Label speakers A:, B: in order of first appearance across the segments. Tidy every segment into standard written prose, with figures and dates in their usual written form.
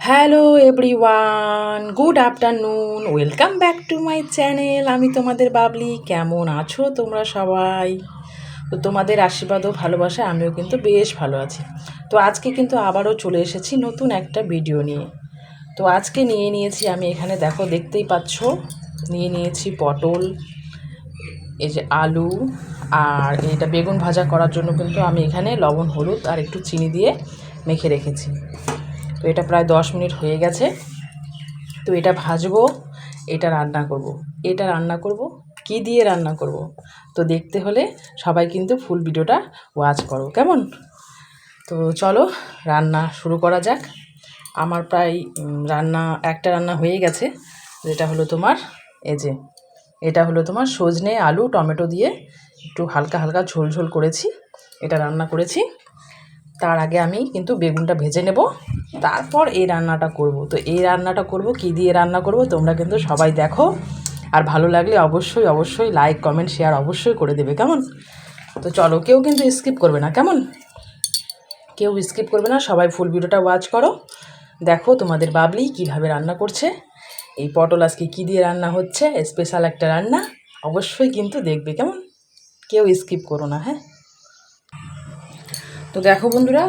A: Hello everyone, good afternoon, welcome back to my channel. আমি তোমাদের বাবলি। কেমন আছো তোমরা সবাই? তো তোমাদের আশীর্বাদ ও ভালোবাসায় আমিও কিন্তু বেশ ভালো আছি। তো আজকে কিন্তু আবারও চলে এসেছি নতুন একটা ভিডিও নিয়ে। তো আজকে নিয়ে নিয়েছি আমি এখানে, দেখো দেখতেই পাচ্ছ, নিয়ে নিয়েছি পটল, এই যে আলু, আর এটা বেগুন ভাজা করার জন্য কিন্তু আমি এখানে লবণ হলুদ আর একটু চিনি দিয়ে মেখে রেখেছি। তো এটা প্রায় 10 মিনিট হয়ে গেছে। তো এটা ভাজবো, এটা রান্না করব। এটা রান্না করব, কি দিয়ে রান্না করব, তো দেখতে হলে সবাই কিন্তু ফুল ভিডিওটা ওয়াচ করো, কেমন? তো চলো রান্না শুরু করা যাক। আমার প্রায় একটা রান্না হয়ে গেছে, যেটা হলো তোমার এটা হলো তোমার সজনে আলু টমেটো দিয়ে একটু হালকা হালকা ঝোল ঝোল করেছি, এটা রান্না করেছি। তার আগে আমি কিন্তু বেগুনটা ভেজে নেব, তারপর এই রান্নাটা করব। তো এই রান্নাটা করব, কি দিয়ে রান্না করব, তোমরা কিন্তু সবাই দেখো। আর ভালো লাগলে অবশ্যই অবশ্যই লাইক কমেন্ট শেয়ার অবশ্যই করে দেবে, কেমন? তো চলো, কেউ কিন্তু স্কিপ করবে না, কেমন? কেউ স্কিপ করবে না, সবাই ফুল ভিডিওটা ওয়াচ করো। দেখো তোমাদের বাবলি কিভাবে রান্না করছে। এই পটল আজকে কী দিয়ে রান্না হচ্ছে, স্পেশাল একটা রান্না, অবশ্যই কিন্তু দেখবে, কেমন? কেউ স্কিপ করো না, হ্যাঁ। তো দেখো বন্ধুরা,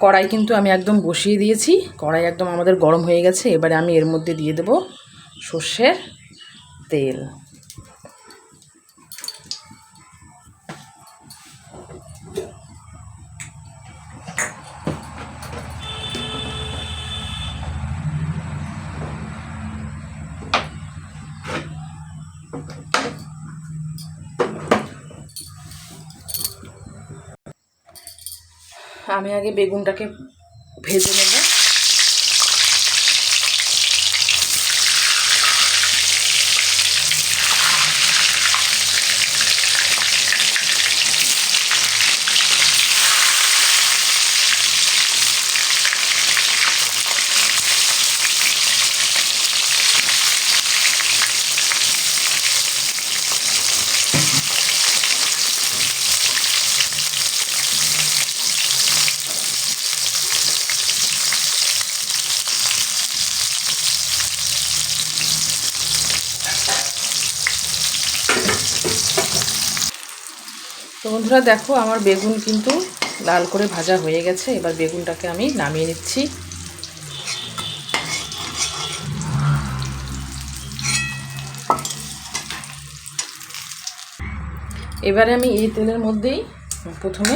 A: কড়াই কিন্তু আমি একদম বসিয়ে দিয়েছি। কড়াই একদম আমাদের গরম হয়ে গেছে। এবারে আমি এর মধ্যে দিয়ে দেব সর্ষের তেল। আমি আগে বেগুনটাকে ভেজে নেব। তো বন্ধুরা দেখো, আমার বেগুন কিন্তু লাল করে ভাজা হয়ে গেছে। এবার বেগুনটাকে আমি নামিয়ে নিচ্ছি। এবারে আমি এই তেলের মধ্যেই প্রথমে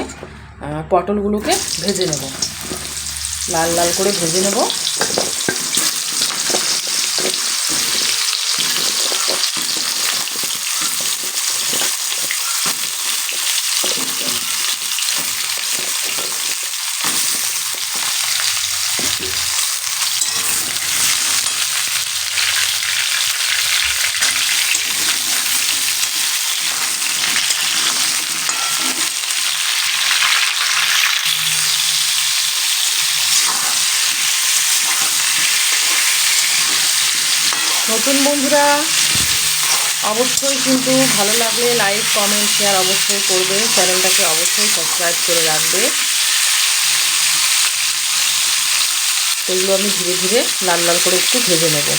A: পটলগুলোকে ভেজে নেব, লাল লাল করে ভেজে নেব। নতুন বন্ধুরা অবশ্যই কিন্তু ভালো লাগলে লাইক কমেন্ট শেয়ার অবশ্যই করবে, চ্যানেলটাকে অবশ্যই সাবস্ক্রাইব করে রাখবে। এগুলো আমি ধীরে ধীরে লাল লাল করে একটু ভেজে নেব।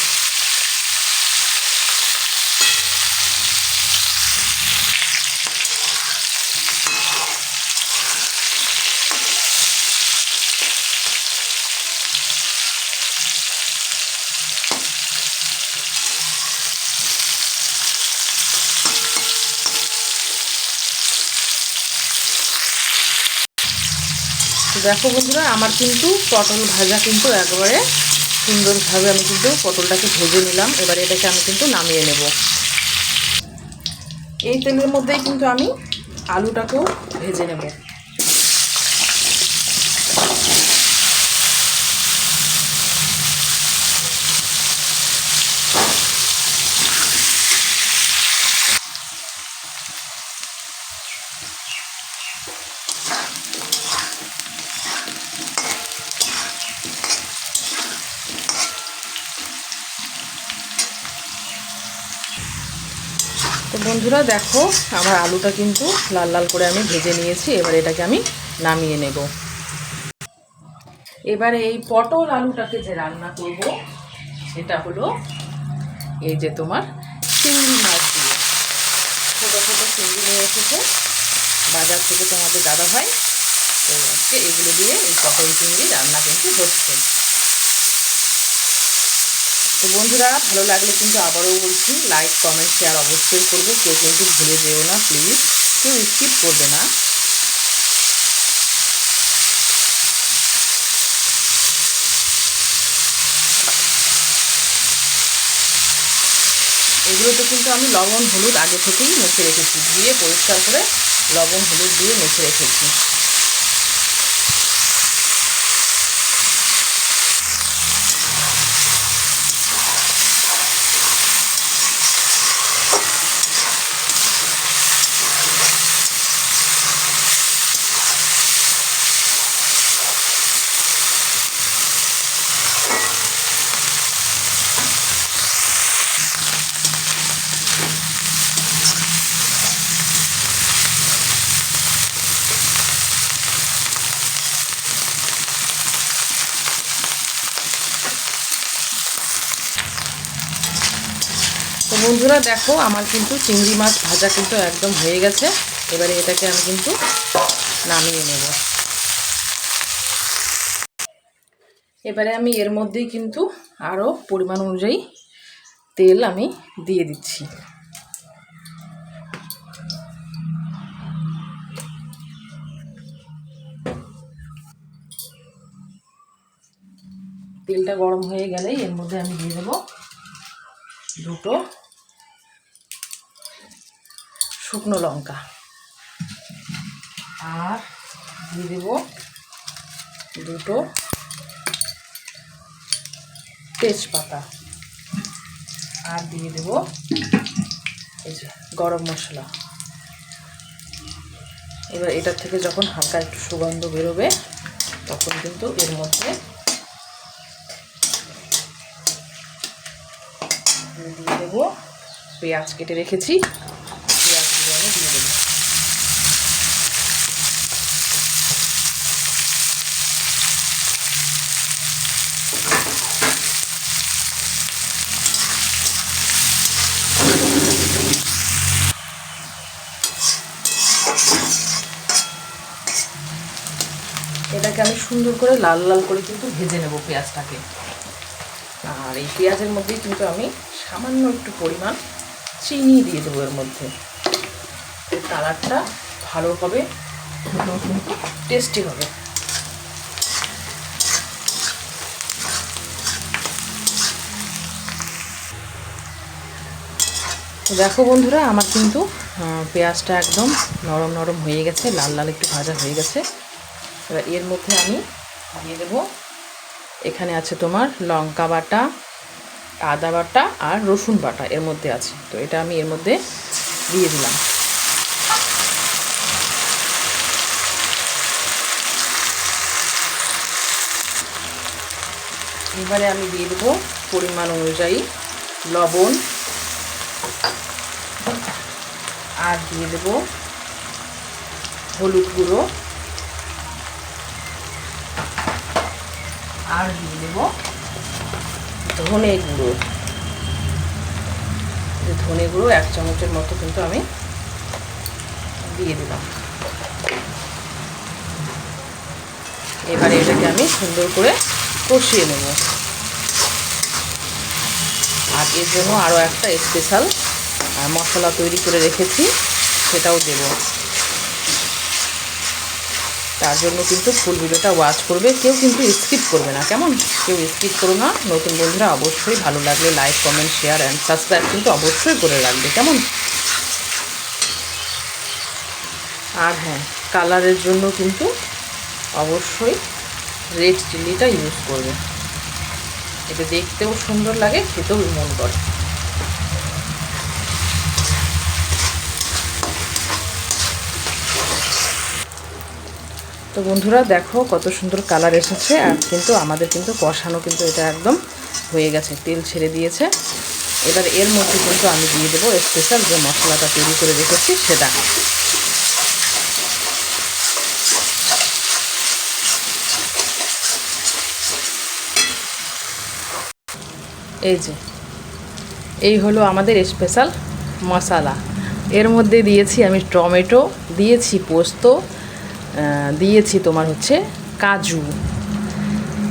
A: দেখো বন্ধুরা, আমার কিন্তু পটল ভাজা কিন্তু একবারে সুন্দরভাবে আমি কিন্তু পটলটাকে ভেজে নিলাম। এবারে এটাকে আমি কিন্তু নামিয়ে নেব। এই তেলের মধ্যেই কিন্তু আমি আলুটাকেও ভেজে নেব। তো বন্ধুরা দেখো, আমার আলুটা কিন্তু লাল লাল করে আমি ভেজে নিয়েছি। এবার এটাকে আমি নামিয়ে নেব। এবারে এই পটল আলুটাকে যে রান্না করব সেটা হলো এই যে তোমার চিংড়ি মাছ দিয়ে। ছোটো ছোটো চিংড়ি নিয়ে এসেছে বাজার থেকে তোমাদের দাদা ভাই, তো আজকে এগুলো দিয়ে এই পটল চিংড়ি রান্না কিন্তু হচ্ছে। তো বন্ধুরা, ভালো লাগলে কিন্তু আবারও বলছি, লাইক কমেন্ট শেয়ার অবশ্যই করবে, কেউ কিন্তু ভুলে যেও না প্লিজ, কেউ স্কিপ করবে না। এগুলোতে কিন্তু আমি লবণ হলুদ আগে থেকেই মেখে রেখেছি, ধুয়ে পরিষ্কার করে লবণ হলুদ দিয়ে মেখে রেখেছি। তো বন্ধুরা দেখো, আমার কিন্তু চিংড়ি মাছ ভাজা কিন্তু একদম হয়ে গেছে। এবারে এটাকে আমি কিন্তু নামিয়ে নেব। এবারে আমি এর মধ্যেই কিন্তু আরও পরিমাণ অনুযায়ী তেল আমি দিয়ে দিচ্ছি। তেলটা গরম হয়ে গেলেই এর মধ্যে আমি দিয়ে দেবো দুটো শুকনো লঙ্কা, আর দিয়ে দেব দুটো তেজপাতা, আর দিয়ে দেব এই যে গরম মশলা। এবার এটার থেকে যখন হালকা একটু সুগন্ধ বেরোবে তখন কিন্তু এর মধ্যে দিয়ে দেবো পেঁয়াজ কেটে রেখেছি, পেঁয়াজগুলো আমি দিয়ে দেবো। এটাকে আমি সুন্দর করে লাল লাল করে কিন্তু ভেজে নেব পেঁয়াজটাকে। আর এই পেঁয়াজের মধ্যেই কিন্তু আমি সামান্য একটু পরিমাণ চিনি দিয়ে দেবো এর মধ্যে, কালারটা ভালো হবে, কিন্তু টেস্টি হবে। দেখো বন্ধুরা, আমার কিন্তু পেঁয়াজটা একদম নরম নরম হয়ে গেছে, লাল লাল একটু ভাজা হয়ে গেছে। এবার এর মধ্যে আমি দিয়ে দেবো, এখানে আছে তোমার লঙ্কা বাটা, আদা বাটা আর রসুন বাটা এর মধ্যে আছে, তো এটা আমি এর মধ্যে দিয়ে দিলাম। এবারে আমি দিয়ে দেবো পরিমাণ অনুযায়ী লবণ, আর দিয়ে দেবো হলুদ গুঁড়ো, আর দিয়ে দেবো ধনে গুঁড়ো। ধনে গুঁড়ো 1 চামচের মতো কিন্তু আমি দিয়ে দিলাম। এবারে এটাকে আমি সুন্দর করে কষিয়ে নেব। আর এর জন্য আরও একটা স্পেশাল মশলা তৈরি করে রেখেছি, সেটাও দেব। তার জন্য কিন্তু ফুল ভিডিওটা ওয়াচ করবে, কেউ কিন্তু স্কিপ করবে না, কেমন? কেউ স্কিপ করো না। নতুন বন্ধুরা অবশ্যই ভালো লাগলে like comment share and subscribe কিন্তু অবশ্যই করে রাখবে, কেমন? আর হ্যাঁ, কালারের জন্য কিন্তু অবশ্যই রেড চিলিটা ইউজ করবে, এটা দেখতেও সুন্দর লাগে, খেতেও মন করে। তো বন্ধুরা দেখো কত সুন্দর কালার এসেছে, আর কিন্তু আমাদের কিন্তু কষানো কিন্তু এটা একদম হয়ে গেছে, তেল ছেড়ে দিয়েছে। এবার এর মধ্যে কিন্তু আমি দিয়ে দেবো স্পেশাল যে মশলাটা তৈরি করে রেখেছি সেটা। এই যে এই হলো আমাদের স্পেশাল মশলা। এর মধ্যে দিয়েছি আমি টমেটো, দিয়েছি পোস্ত, দিয়েছি তোমার হচ্ছে কাজু।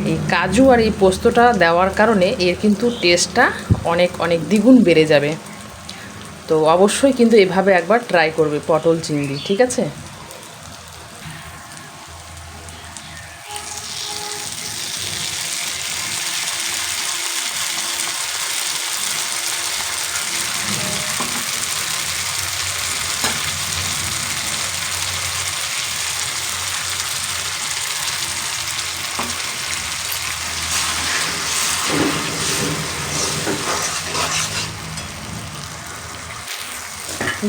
A: এই কাজু আর এই পোস্তটা দেওয়ার কারণে এর কিন্তু টেস্টটা অনেক অনেক দ্বিগুণ বেড়ে যাবে। তো অবশ্যই কিন্তু এভাবে একবার ট্রাই করবে পটল চিংড়ি, ঠিক আছে?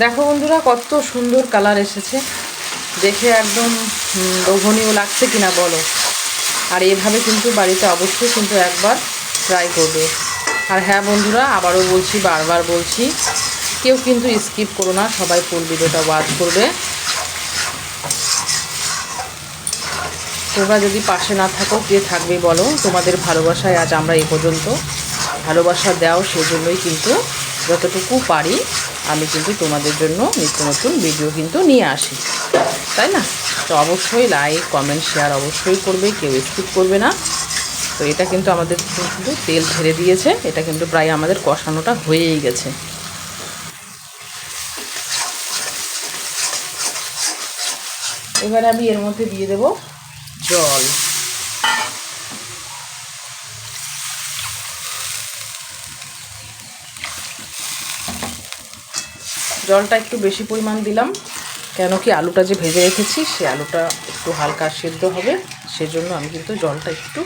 A: দেখো বন্ধুরা কত সুন্দর কালার এসেছে, দেখে একদম লোভনীয় লাগছে কিনা বলো। আর এভাবে কিন্তু বাড়িতে অবশ্যই কিন্তু একবার ট্রাই করবে। আর হ্যাঁ বন্ধুরা, আবারও বলছি, বারবার বলছি, কেউ কিন্তু স্কিপ করো না, সবাই ফুল ভিডিওটা ওয়াচ করবে। তোমরা যদি পাশে না থাকো কে থাকবে বলো? তোমাদের ভালোবাসায় আজ আমরা এ পর্যন্ত। ভালোবাসা দাও, সেজন্যই কিন্তু যতটুকু পারি আমি কিন্তু তোমাদের জন্য নিত্য নতুন ভিডিও কিন্তু নিয়ে আসি, তাই না? তো অবশ্যই লাইক কমেন্ট শেয়ার অবশ্যই করবে, কেউ স্কিপ করবে না। তো এটা কিন্তু আমাদের কিন্তু তেল ছেড়ে দিয়েছে, এটা কিন্তু প্রায় আমাদের কষানোটা হয়েই গেছে। এবারে আমি এর মধ্যে দিয়ে দেব জল। জলটা একটু বেশি পরিমাণ দিলাম, কেন কি আলুটা যে ভেজে রেখেছি সে আলুটা একটু হালকা সেদ্ধ হবে, সেজন্য আমি কিন্তু জলটা একটু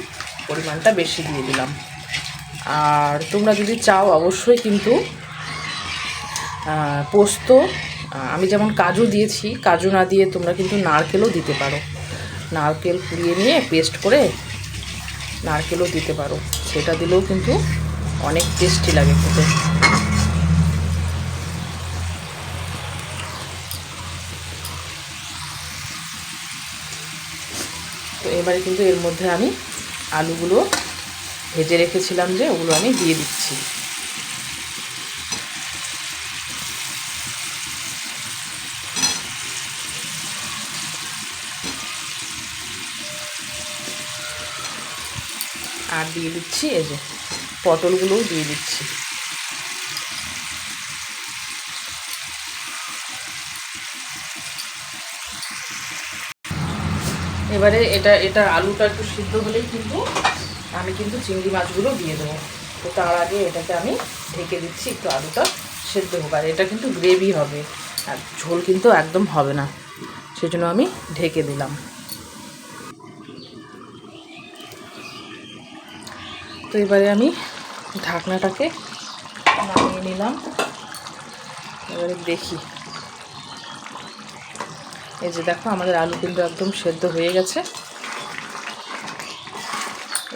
A: পরিমাণটা বেশি দিয়ে দিলাম। আর তোমরা যদি চাও অবশ্যই কিন্তু পোস্ত, আমি যেমন কাজু দিয়েছি, কাজু না দিয়ে তোমরা কিন্তু নারকেলও দিতে পারো। নারকেল কুড়িয়ে নিয়ে পেস্ট করে নারকেলও দিতে পারো, সেটা দিলেও কিন্তু অনেক টেস্টি লাগে খেতে। তো এবারে কিন্তু এর মধ্যে আমি আলুগুলো ভেজে রেখেছিলাম যে, ওগুলো আমি দিয়ে দিচ্ছি। আর দিয়ে দিচ্ছি এই যে পটলগুলোও দিয়ে দিচ্ছি। এবারে এটা আলুটা একটু সিদ্ধ হলেই কিন্তু আমি কিন্তু চিংড়ি মাছগুলো দিয়ে দেবো। তো তার আগে এটাকে আমি ঢেকে দিচ্ছি, একটু আলুটা সেদ্ধ হোক। আর এটা কিন্তু গ্রেভি হবে, আর ঝোল কিন্তু একদম হবে না, সেজন্য আমি ঢেকে দিলাম। তো এবারে আমি ঢাকনাটাকে নামিয়ে নিলাম। এবারে দেখি, এই যে দেখো আমাদের আলু কিন্তু একদম সেদ্ধ হয়ে গেছে।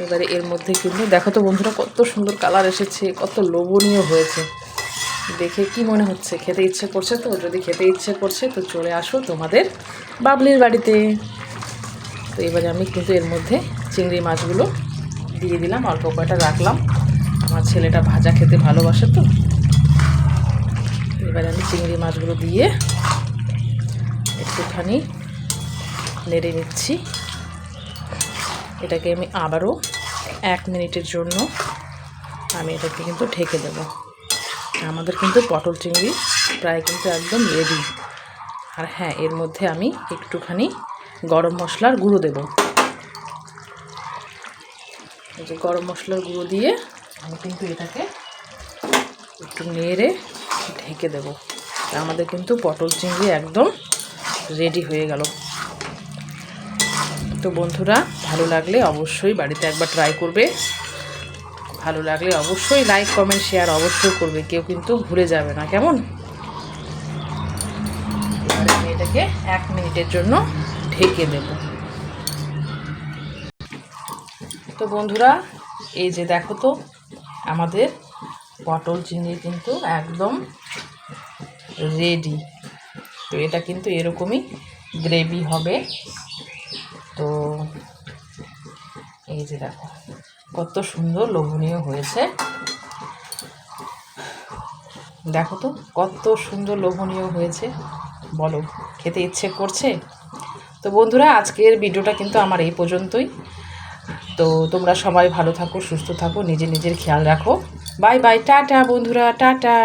A: এবারে এর মধ্যে কিন্তু দেখো তো বন্ধুরা কত সুন্দর কালার এসেছে, কত লোভনীয় হয়েছে। দেখে কি মনে হচ্ছে? খেতে ইচ্ছে করছে? তো যদি খেতে ইচ্ছে করছে তো চলে আসো তোমাদের বাবলির বাড়িতে। তো এবারে আমি কিন্তু এর মধ্যে চিংড়ি মাছগুলো দিয়ে দিলাম, অল্প কয়টা রাখলাম, আমার ছেলেটা ভাজা খেতে ভালোবাসে। তো এবারে আমি চিংড়ি মাছগুলো দিয়ে একটুখানি নেড়ে নিচ্ছি। এটাকে আমি আবারও 1 মিনিটের জন্য আমি এটাকে কিন্তু ঢেকে দেব। আমাদের কিন্তু পটল চিংড়ি প্রায় কিন্তু একদম রেডি। আর হ্যাঁ, এর মধ্যে আমি একটুখানি গরম মশলার গুঁড়ো দেব। এই যে গরম মশলার গুঁড়ো দিয়ে আমি কিন্তু এটাকে একটু নেড়ে ঢেকে দেব। আমাদের কিন্তু পটল চিংড়ি একদম রেডি হয়ে গেল। তো বন্ধুরা, ভালো লাগলে অবশ্যই বাড়িতে একবার ট্রাই করবে। ভালো লাগলে অবশ্যই লাইক কমেন্ট শেয়ার অবশ্যই করবে, কেউ কিন্তু ভুলে যাবে না, কেমন? এবারে আমি এটাকে 1 মিনিটের জন্য ঢেকে দেব। তো বন্ধুরা, এই যে দেখো তো আমাদের পটল চিংড়ি কিন্তু একদম রেডি। তো এটা কিন্তু এরকমই গ্রেভি হবে। তো এই যে দেখো কত সুন্দর লোভনীয় হয়েছে। দেখো তো কত সুন্দর লোভনীয় হয়েছে, বলো খেতে ইচ্ছে করছে? তো বন্ধুরা, আজকের ভিডিওটা কিন্তু আমার এই পর্যন্তই। তো তোমরা সবাই ভালো থাকো, সুস্থ থাকো, নিজের খেয়াল রাখো। বাই বাই, টাটা বন্ধুরা, টাটা।